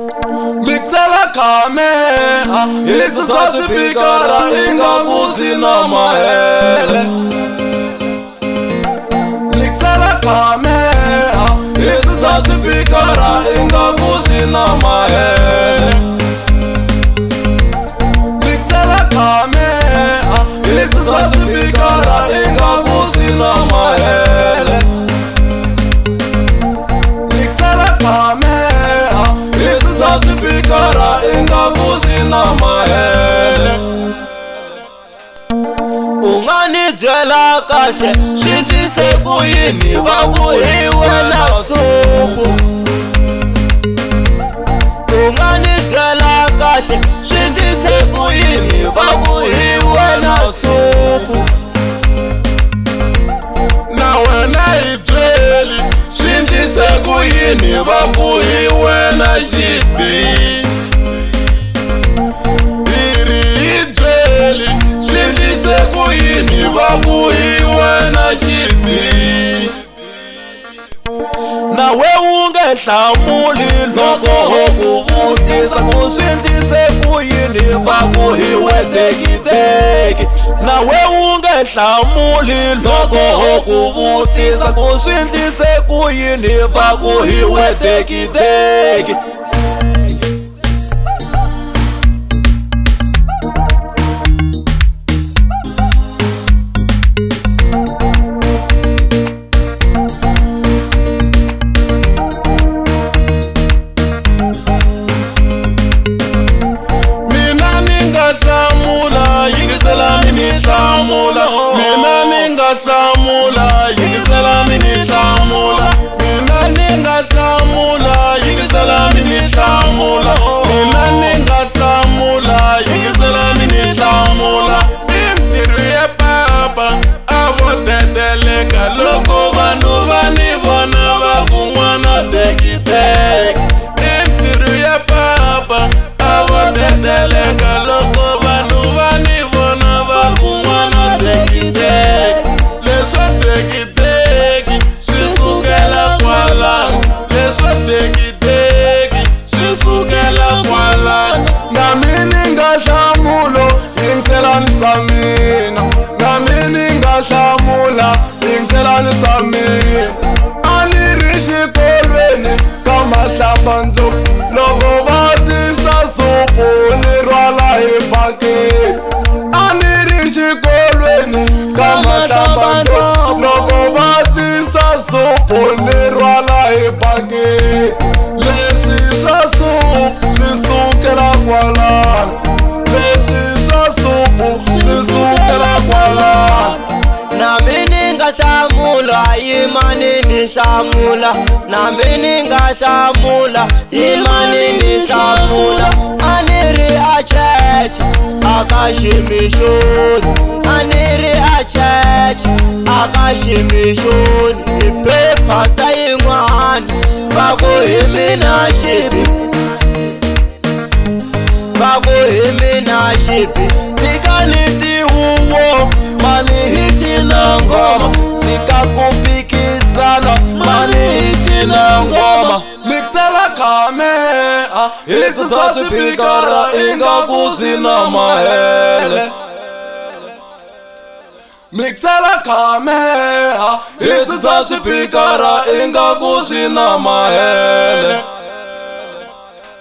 Mixela kamera, hizi za swipikara ingaku zina mahele. Mixela kamera, hizi za swipikara ingaku zina mahele. Mixela kamera, hizi za swipikara ingaku zina mahele. Mixela kamera, hizi za swipikara ingaku zina mahele. Unganibyela kahle shitise kuyini vakuhiwe na supu. Unganibyela kahle shitise kuyini vakuhiwe na supu. Na wena ibyeli shitise kuyini vakuhiwe na xipi. Kuyini vakuhiwe na xipi. Nawe ungehlamuli loko hokuvutisa ku swindlise kuyini vakuhiwe tekiteki. Nawe ungehlamuli loko hokuvutisa ku swindlise kuyini vakuhiwe tekiteki. Mina ninga hlamula, yingisela mini hlamula. Mina ninga hlamula, yingisela mini hlamula. Mina ninga hlamula, yingisela mini hlamula. Imtirhu ya papa a vo teteleka loko vanhu va ni vona va ku n'wana tekiteki. Imtirhu ya papa a vo teteleka loko vanhu va ni vona va ku n'wana tekiteki. Leswo tekiteki swi sukela kwalano, leswo tekiteki swi sukela kwalano. Na mini nga hlamulo yingiselani swa mina. Na mini nga hlamula yingiselani swa mina. A ni ri xikolweni ka Mahlambandlopfu loko va tisa supu ni rhwala hi bakeni. A ni ri xikolweni ka Mahlambandlopfu loko va tisa supu ni rhwala hi bakeni. Leswi swa supu swi sukela kwalano, leswi swa supu swi sukela kwalano. Na mini nga hlamula yimani ni hlamula. Na mini nga hlamula yimani ni hlamula. A ni ri a church aka ximixoni. A ni ri a church aka ximixoni. Hi be pastor yin'wani va ku hi mina xipi. Va ku hi mina xipi. Tshikani tihuwo mani hi cina ngoma. Tshika ku phikizana mani hi cina ngoma. Mixela kamera, hizi za swipikara ingaku zina mahele. Mixela kamera, hizi za swipikara ingaku zina mahele.